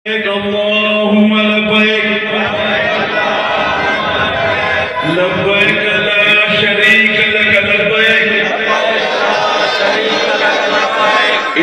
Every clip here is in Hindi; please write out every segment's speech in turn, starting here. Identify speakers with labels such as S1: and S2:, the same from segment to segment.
S1: अल्लाहुम्मा लब्बैक लब्बैक ला शरीक लक लब्बैक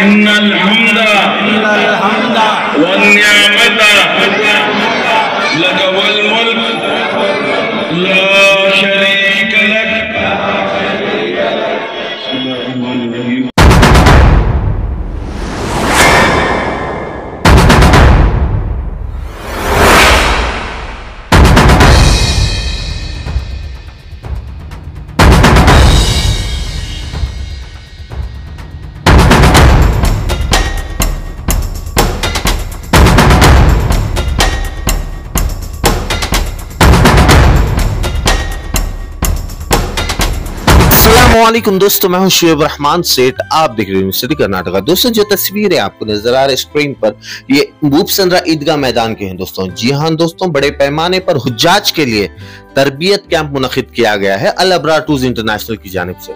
S1: इन्नल हम्दा वन निअमता लक वल मुल्क ला शरीक लक।
S2: अस्सलामुअलैकुम दोस्तों, मैं हूं शुएब रहमान सेठ। आप देख रहे हैं यूनिवर्सिटी कर्नाटका। दोस्तों, जो तस्वीरें आपको नजर आ रही है स्क्रीन पर, ये भूपसंद्रा ईदगाह मैदान के हैं दोस्तों। जी हां दोस्तों, बड़े पैमाने पर हुज्जाज के लिए तरबियत कैंप मुनक्किद किया गया है अल अबरार टूर्स इंटरनेशनल की जानिब से।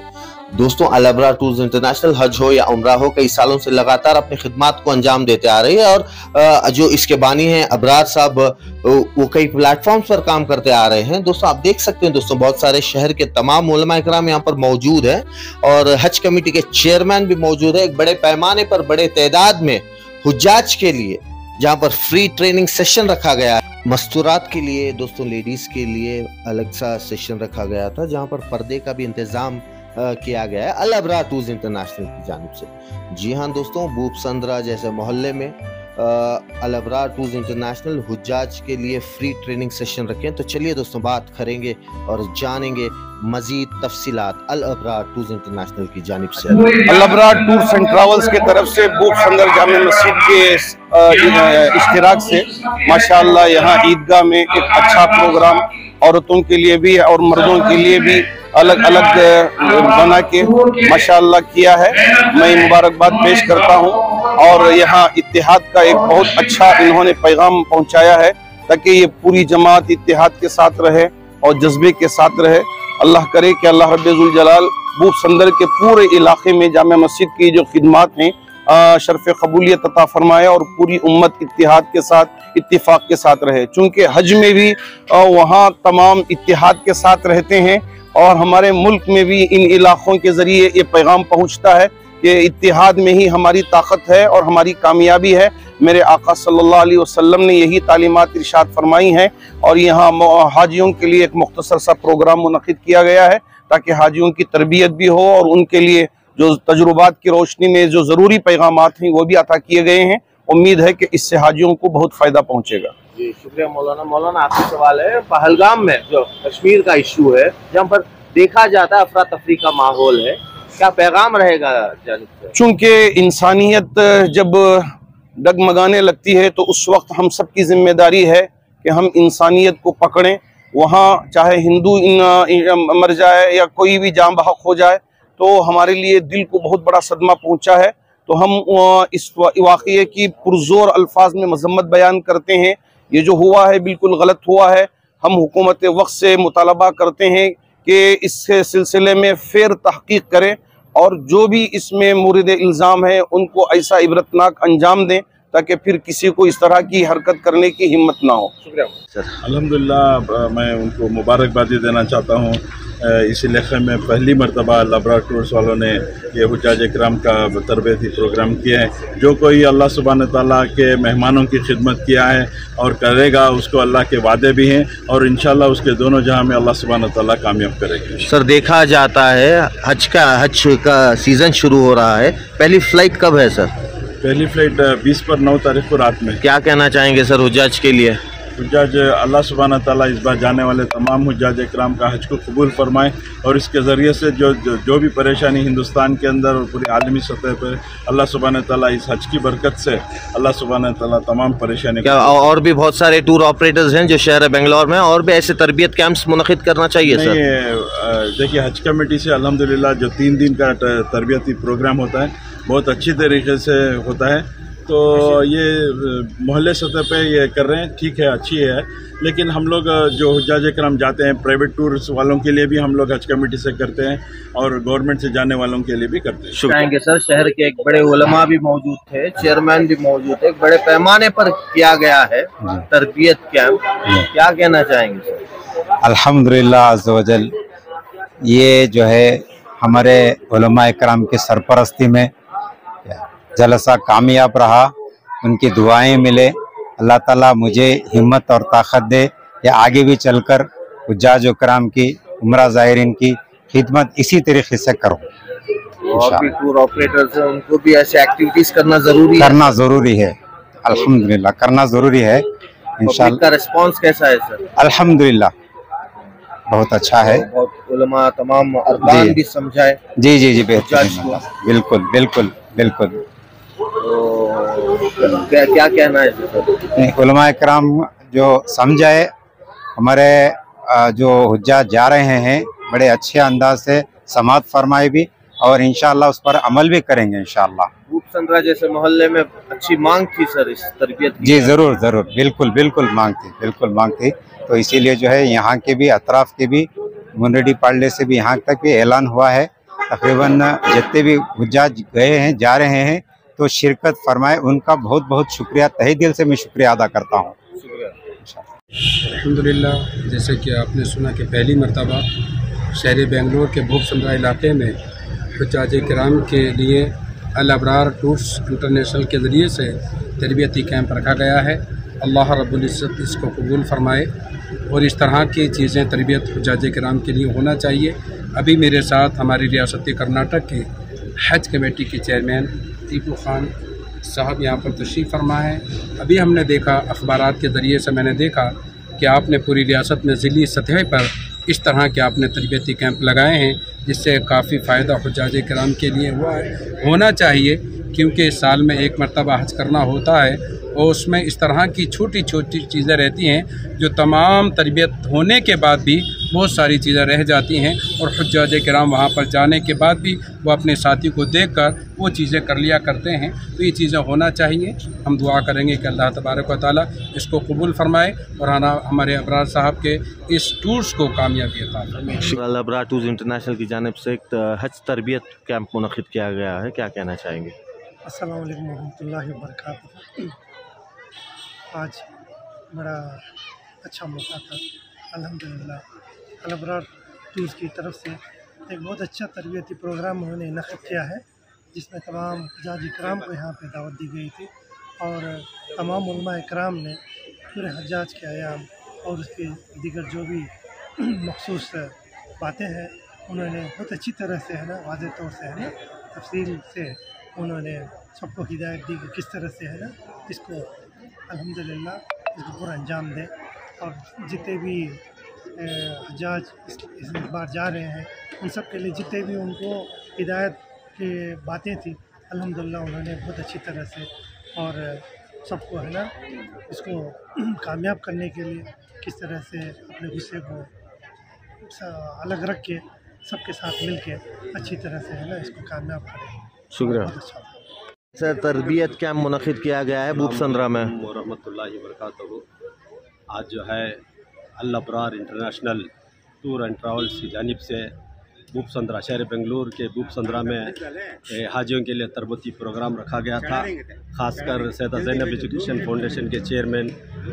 S2: दोस्तों, अल अबरार टूर्स इंटरनेशनल हज हो या उम्रा हो, कई सालों से लगातार अपनी खिदमात को अंजाम देते आ रही है और जो इसके बानी हैं अबरार साहब, वो कई प्लेटफॉर्म्स पर काम करते आ रहे हैं। दोस्तों, आप देख सकते हैं दोस्तों, बहुत सारे शहर के तमाम उलमा इकराम यहाँ पर मौजूद है और हज कमेटी के चेयरमैन भी मौजूद है। एक बड़े पैमाने पर बड़े तादाद में हुज्जाज के लिए जहाँ पर फ्री ट्रेनिंग सेशन रखा गया है। मस्तूरात के लिए दोस्तों, लेडीज के लिए अलग सा सेशन रखा गया था जहाँ पर पर्दे का भी इंतजाम किया गया है अल अबरार टूर्स इंटरनेशनल की जानिब से। जी हाँ दोस्तों, भूपसंद्रा जैसे मोहल्ले में अल अबरार टूर्स इंटरनेशनल हुज्जाज के लिए फ्री ट्रेनिंग सेशन रखें। तो चलिए दोस्तों, बात करेंगे और जानेंगे मजीद तफसीलात अल अबरार टूर्स इंटरनेशनल की जानिब से।
S3: अल अबरार टूर्स एंड ट्रैवल्स के तरफ से भूपसंद्रा जामे मस्जिद के इश्तिराक से माशाअल्लाह यहाँ ईदगाह में एक अच्छा प्रोग्राम औरतों के लिए भी और मर्दों के लिए भी अलग अलग बना के माशाअल्लाह किया है। मैं मुबारकबाद पेश करता हूँ और यहाँ इत्तेहाद का एक बहुत अच्छा इन्होंने पैगाम पहुँचाया है ताकि ये पूरी जमात इत्तेहाद के साथ रहे और जज्बे के साथ रहे। अल्लाह करे कि अल्लाह रब्बुल जलाल भूपसंद्रा के पूरे इलाके में जामे मस्जिद की जो खिदमात हैं शर्फ कबूलियत अता फरमाए और पूरी उम्मत इत्तेहाद के साथ, इत्तिफाक के साथ रहे। चूँकि हज में भी वहाँ तमाम इत्तेहाद के साथ रहते हैं और हमारे मुल्क में भी इन इलाकों के ज़रिए ये पैगाम पहुँचता है कि इत्तेहाद में ही हमारी ताकत है और हमारी कामयाबी है। मेरे आका सल्लल्लाहु अलैहि वसल्लम ने यही तालीमात इरशाद फरमाई हैं और यहाँ हाजियों के लिए एक मुख्तसर सा प्रोग्राम मुनक्किद किया गया है ताकि हाजियों की तरबियत भी हो और उनके लिए जो तजुर्बात की रोशनी में जो ज़रूरी पैगामात हैं वो भी अता किए गए हैं। उम्मीद है कि इससे हाजियों को बहुत फ़ायदा पहुँचेगा।
S2: जी शुक्रिया मौलाना। मौलाना, आपसे सवाल है, पहलगाम में जो कश्मीर का इशू है, जहाँ पर देखा जाता है अफरा तफरी का माहौल है, क्या पैगाम रहेगा जानिब से?
S3: चूँकि इंसानियत जब डगमगाने लगती है तो उस वक्त हम सब की जिम्मेदारी है कि हम इंसानियत को पकड़ें। वहाँ चाहे हिंदू मर जाए या कोई भी जान बहक हो जाए तो हमारे लिए दिल को बहुत बड़ा सदमा पहुँचा है। तो हम इस वाक़ये की पुरज़ोर अल्फाज में मज़म्मत बयान करते हैं। ये जो हुआ है बिल्कुल गलत हुआ है। हम हुकूमत वक्त से मुतालबा करते हैं कि इस सिलसिले में फेर तहक़ीक़ करें और जो भी इसमें मुर्द इल्ज़ाम है उनको ऐसा इबरतनाक अंजाम दें ताकि फिर किसी को इस तरह की हरकत करने की हिम्मत ना हो। शुक्रिया
S1: सर। अल्हम्दुलिल्लाह, मैं उनको मुबारकबादी देना चाहता हूँ। इस इलाके में पहली मरतबा अल अबरार टूर्स वालों ने ये हुज्जाज इकराम का तरबियती प्रोग्राम किया है। जो कोई अल्लाह सुब्हान ताला के मेहमानों की खिदमत किया है और करेगा, उसको अल्लाह के वादे भी हैं और इंशाल्लाह उसके दोनों जहां में अल्लाह सुब्हान ताला कामयाब करेगा।
S2: सर, देखा जाता है हज का सीज़न शुरू हो रहा है, पहली फ़्लाइट कब है सर?
S1: पहली फ़्लाइट 20 पर 9 तारीख को रात में।
S2: क्या कहना चाहेंगे सर हुज्जाज के लिए?
S1: हुज्जाज, अल्लाह सुब्हानहू तआला इस बार जाने वाले तमाम हुज्जाज इकराम का हज को कबूल फरमाए और इसके ज़रिए से जो भी परेशानी हिंदुस्तान के अंदर और पूरी आलमी सतह पर अल्लाह सुब्हानहू तआला इस हज की बरकत से अल्लाह सुब्हानहू तआला तमाम परेशानी।
S2: क्या और भी बहुत सारे टूर ऑपरेटर्स हैं जो शहर बेंगलोर में और भी ऐसे तरबियत कैंप्स मुनक्किद करना चाहिए सर?
S1: देखिए, हज कमेटी से अल्हम्दुलिल्लाह जो 3 दिन का तरबियती प्रोग्राम होता है बहुत अच्छी तरीके से होता है। तो ये मोहल्ले सतह पे ये कर रहे हैं, ठीक है, अच्छी है। लेकिन हम लोग जो हुज्जाज इकराम जाते हैं, प्राइवेट टूर्स वालों के लिए भी हम लोग हज कमेटी से करते हैं और गवर्नमेंट से जाने वालों के लिए भी करते हैं।
S2: शुक्रिया सर। शहर के एक बड़े उलमा भी मौजूद थे, चेयरमैन भी मौजूद थे, बड़े पैमाने पर किया गया है तरबियत कैंप, क्या कहना चाहेंगे सर?
S4: अल्हम्दुलिल्लाह अज़्ज़ व जल, ये जो है हमारे उलमा इकराम की सरपरस्ती में जलसा कामयाब रहा, उनकी दुआएं मिले। अल्लाह ताला मुझे हिम्मत और ताकत दे या आगे भी चलकर हुज्जाज इकराम की, उम्रा ज़ायरीन की खिदमत इसी तरीके से करूँ।
S2: और भी टूर ऑपरेटर्स हैं, उनको भी ऐसे एक्टिविटीज करना जरूरी है।
S4: अल्हम्दुलिल्लाह करना ज़रूरी है। इंशाअल्लाह।
S2: का रिस्पांस कैसा है सर?
S4: अल्हम्दुलिल्लाह बहुत अच्छा है।
S2: बहुत उलमा तमाम अरकान भी समझाए।
S4: जी बेहतर, बिल्कुल।
S2: तो क्या कहना है सर?
S4: उलमा इकराम जो समझाए, हमारे जो हुज्जाज जा रहे हैं बड़े अच्छे अंदाज से समाअत फरमाए भी और इंशाअल्लाह उस पर अमल भी करेंगे इंशाअल्लाह।
S2: भूप संद्रा जैसे मोहल्ले में अच्छी मांग थी सर इस तरबियत की।
S4: जी जरूर बिल्कुल मांग थी। तो इसीलिए जो है यहाँ के भी अतराफ के भी मुंडडी पार्ले से भी यहाँ तक भी ऐलान हुआ है, तकरीबन जितने भी हुज्जाज गए हैं जा रहे हैं तो शिरकत फरमाए। उनका बहुत बहुत शुक्रिया, तहे दिल से मैं शुक्रिया अदा करता हूँ।
S5: अल्हम्दुलिल्लाह, जैसे कि आपने सुना कि पहली मरतबा शहर बेंगलोर के भूप संद्रा इलाके में हुज्जाज किराम के लिए अल अबरार टूर्स इंटरनेशनल के ज़रिए से तरबियती कैंप रखा गया है। अल्लाह रब्बुल इज़्ज़त इसको कबूल फरमाए और इस तरह की चीज़ें तरबियत हुज्जाज किराम के लिए होना चाहिए। अभी मेरे साथ हमारी रियासती कर्नाटक के हज कमेटी के चेयरमैन टीपू खान साहब यहाँ पर तशरीफ़ फरमा है। अभी हमने देखा, अखबारात के ज़रिए से मैंने देखा कि आपने पूरी रियासत में ज़िली सतह पर इस तरह के आपने तरबियती कैंप लगाए हैं, जिससे काफ़ी फ़ायदा हुज्जाज किराम के लिए हुआ है, होना चाहिए। क्योंकि साल में एक मरतबा हज करना होता है और उसमें इस तरह की छोटी छोटी चीज़ें रहती हैं जो तमाम तरबियत होने के बाद भी बहुत सारी चीज़ें रह जाती हैं और हुज्जाज किराम वहाँ पर जाने के बाद भी वो अपने साथी को देखकर वो चीज़ें कर लिया करते हैं। तो ये चीज़ें होना चाहिए। हम दुआ करेंगे कि अल्लाह तबारक व तआला इसको कबूल फरमाए और हमारे अबरार साहब के इस टूर्स को कामयाबी अता फरमाए।
S2: अल अबरार टूर्स इंटरनेशनल की जानिब से एक हज तरबियत कैंप मुनक़िद किया गया है, क्या कहना चाहेंगे?
S6: अस्सलाम वालेकुम रहमतुल्लाहि व बरकातहू। आज बड़ा अच्छा मौका था, अल्हम्दुलिल्लाह अल अबरार टूर्स की तरफ से एक बहुत अच्छा तरबियती प्रोग्राम उन्होंने इनक़ाद किया है, जिसमें तमाम हुज्जाज इकराम को यहाँ पे दावत दी गई थी और तमाम उलमा इकराम ने पूरे हज्जाज के अयाम और उसके दीगर जो भी मखसूस बातें हैं उन्होंने बहुत अच्छी तरह से, है ना, वाज़ेह तौर से, है ना, तफसील से उन्होंने सबको हिदायत दी कि किस तरह से, है ना, इसको अल्हम्दुलिल्लाह इसको पूरा अंजाम दें। और जितने भी हज्जाज इस बार जा रहे हैं उन सब के लिए जितने भी उनको हिदायत की बातें थी, अल्हम्दुलिल्लाह उन्होंने बहुत अच्छी तरह से और सबको, है ना, इसको कामयाब करने के लिए किस तरह से अपने गुस्से को अलग रख के सबके साथ मिल के अच्छी तरह से, है ना, इसको कामयाब करें।
S2: शुक्रिया सर। तरबियत कैंप मुनक़िद किया गया है भूप संद्रा में।
S7: रहमतुल्लाहि व बरकातहू। आज जो है Al Abrar international tour and travels की जानिब से भूप संद्रा, शहर बेंगलुरु के भूप संद्रा में हाजियों के लिए तरबती प्रोग्राम रखा गया था। ख़ासकर सैयदा ज़ैनब एजुकेशन फाउंडेशन के चेयरमैन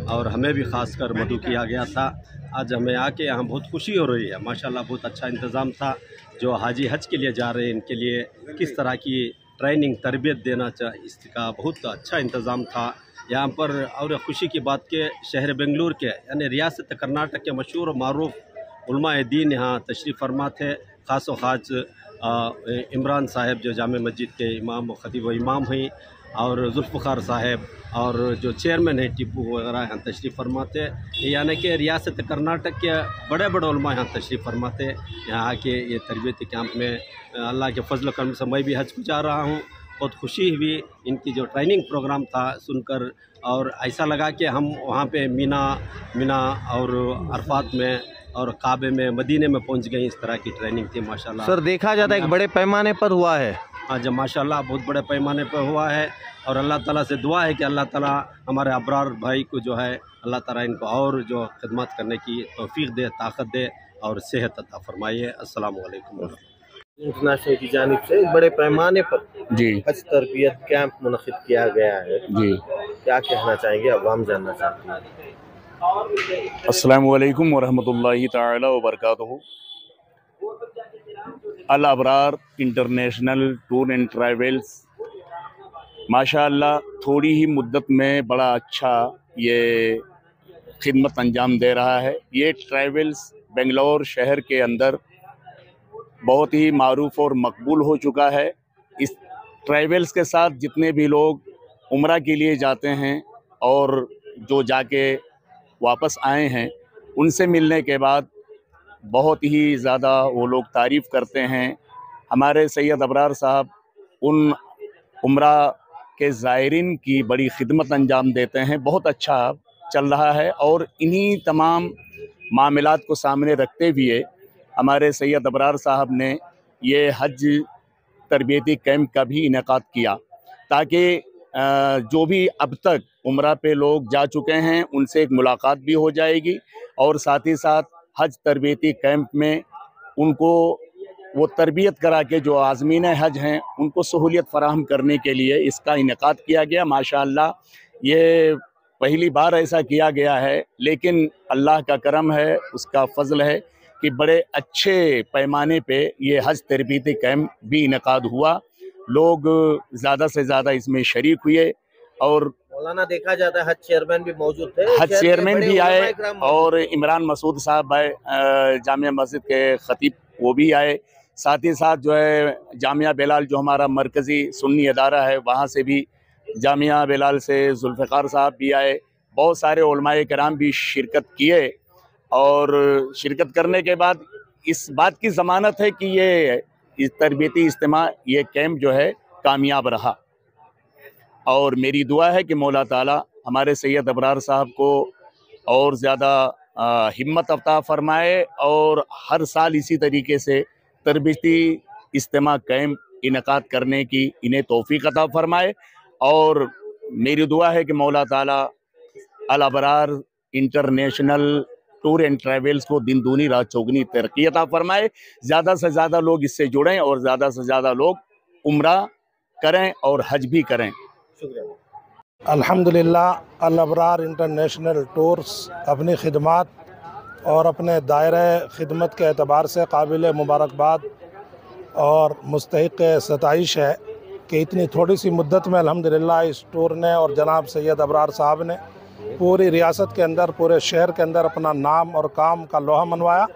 S7: और हमें भी ख़ासकर मदऊ किया गया था। आज हमें आके यहाँ बहुत खुशी हो रही है, माशाल्लाह बहुत अच्छा इंतज़ाम था। जो हाजी हज के लिए जा रहे हैं इनके लिए किस तरह की ट्रेनिंग तरबियत देना चाहिए, इसका बहुत अच्छा इंतज़ाम था यहाँ पर। और खुशी की बात के शहर बेंगलुरु के यानी रियासत कर्नाटक के मशहूर और मारूफ उलमाए दीन यहाँ तशरीफ़ फरमा थे। ख़ास व ख़ास इमरान साहब जो जामे मस्जिद के इमाम व ख़तीब व इमाम हैं और जुल्फ़िकार साहब और जो चेयरमैन है टीपू वगैरह यहाँ तशरीफ़ फरमाते। यानी कि रियासत कर्नाटक के बड़े बड़े उलमा यहाँ तशरीफ़ फरमाते। यहाँ आके ये तरबियती कैंप में अल्लाह के फजल करम से मैं भी हज को जा रहा हूँ। बहुत खुशी हुई इनकी जो ट्रेनिंग प्रोग्राम था सुनकर और ऐसा लगा कि हम वहाँ पे मीना और अरफात में और काबे में, मदीने में पहुँच गए। इस तरह की ट्रेनिंग थी माशाल्लाह।
S2: सर देखा जाता है एक बड़े पैमाने पर हुआ है।
S7: आज माशाल्लाह बहुत बड़े पैमाने पर हुआ है। और अल्लाह ताला से दुआ है कि अल्लाह ताला हमारे अबरार भाई को जो है अल्लाह ताला इनको और जो खिदमत करने की तौफीक दे, ताकत दे और सेहत अता फरमाइए। अस्सलाम वालेकुम।
S2: इंटरनेशनल की जानिब से एक बड़े पैमाने पर
S8: जी
S2: हज तरबियत कैंप मुनक़िद किया गया है
S8: जी,
S2: क्या कहना चाहेंगे, अवाम जानना चाहती है।
S8: अस्सलामु अलैकुम वरहमतुल्लाहि ताला वबरकातुहू। Al Abrar international tour and travels माशाअल्लाह थोड़ी ही मुद्दत में बड़ा अच्छा ये खिदमत अंजाम दे रहा है। ये ट्रैवल्स बेंगलोर शहर के अंदर बहुत ही मारूफ और मकबूल हो चुका है। इस ट्रैवल्स के साथ जितने भी लोग उम्रा के लिए जाते हैं और जो जाके वापस आए हैं, उनसे मिलने के बाद बहुत ही ज़्यादा वो लोग तारीफ़ करते हैं। हमारे सैयद अबरार साहब उन उम्रा के ज़ायरीन की बड़ी खिदमत अंजाम देते हैं। बहुत अच्छा चल रहा है और इन्हीं तमाम मामलात को सामने रखते हुए हमारे सैयद अबरार साहब ने ये हज तरबियती कैंप का भी इनेकाद किया, ताकि जो भी अब तक उम्रा पे लोग जा चुके हैं उनसे एक मुलाकात भी हो जाएगी और साथ ही साथ हज तरबियती कैंप में उनको वो तरबियत करा के जो आज़मीन हज हैं उनको सहूलियत फ़राहम करने के लिए इसका इनेकाद किया गया। माशाअल्लाह ये पहली बार ऐसा किया गया है, लेकिन अल्लाह का करम है, उसका फ़ज़ल है कि बड़े अच्छे पैमाने पे ये हज तरबियती कैंप भी इनेकाद हुआ। लोग ज़्यादा से ज़्यादा इसमें शरीक हुए और
S2: मौलाना देखा जाता है हज चेयरमैन भी मौजूद थे,
S8: हज चेयरमैन भी आए और इमरान मसूद साहब आए, जामिया मस्जिद के ख़तीब वो भी आए। साथ ही साथ जो है जामिया बिलाल जो हमारा मरकज़ी सुन्नी अदारा है वहाँ से भी जामिया बिलाल से जुल्फ़िकार साहब भी आए। बहुत सारे उलमाए किराम भी शिरकत किए और शिरकत करने के बाद इस बात की ज़मानत है कि ये इस तरबियती इज्तिमा ये कैंप जो है कामयाब रहा। और मेरी दुआ है कि मौला ताला हमारे सैयद अबरार साहब को और ज़्यादा हिम्मत अता फ़रमाए और हर साल इसी तरीके से तरबियती इज्तिमा कैंप इनेकाद करने की इन्हें तौफीक अता फ़रमाए। और मेरी दुआ है कि मौला ताला Al Abrar international tour and travels को दिन दूनी रात चौगनी तरक्की अता फ़रमाए। ज़्यादा से ज़्यादा लोग इससे जुड़ें और ज़्यादा से ज़्यादा लोग उम्रा करें और हज भी करें।
S6: अल्हम्दुलिल्लाह अल अबरार इंटरनेशनल टूर्स अपनी खिदमत और अपने दायरे खिदमत के एतबार से काबिल मुबारकबाद और मुस्तहिक़ सताइश है कि इतनी थोड़ी सी मुद्दत में अल्हम्दुलिल्लाह इस टूर ने और जनाब सैयद अबरार साहब ने पूरी रियासत के अंदर, पूरे शहर के अंदर अपना नाम और काम का लोहा मनवाया।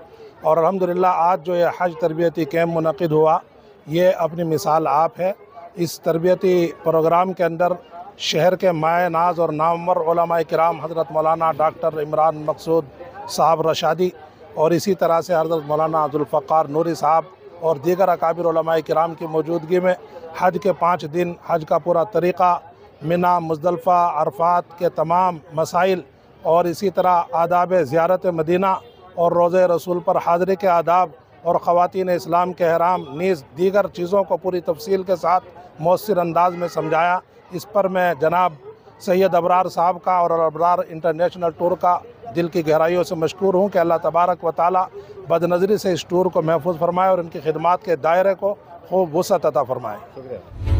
S6: और अल्हम्दुलिल्लाह आज जो ये हज तरबियती कैंप मुनक़िद हुआ, ये अपनी मिसाल आप है। इस तरबियती प्रोग्राम के अंदर शहर के माए नाज और नामवर उलमाए किराम हज़रत मौलाना डॉक्टर इमरान मकसूद साहब रशादी और इसी तरह से हज़रत मौलाना जुल्फ़िकार नूरी साहब और दीगर अकाबिर उलमाए किराम की मौजूदगी में हज के 5 दिन हज का पूरा तरीक़ा, मिना, मुज़दलिफ़ा, अरफ़ात के तमाम मसाइल और इसी तरह आदाब ज़ियारत मदीना और रोज़े रसूल पर हाज़री के आदाब और ख़वातीन इस्लाम के एहराम नीज़ दीगर चीज़ों को पूरी तफसील के साथ मौसर अंदाज में समझाया। इस पर मैं जनाब सैयद अबरार साहब का और अबरार इंटरनेशनल टूर का दिल की गहराइयों से मशकूर हूँ कि अल्लाह तबारक व ताला बदनज़री से इस टूर को महफूज फरमाए और इनकी खिदमत के दायरे को खूब वसअत अता फरमाए।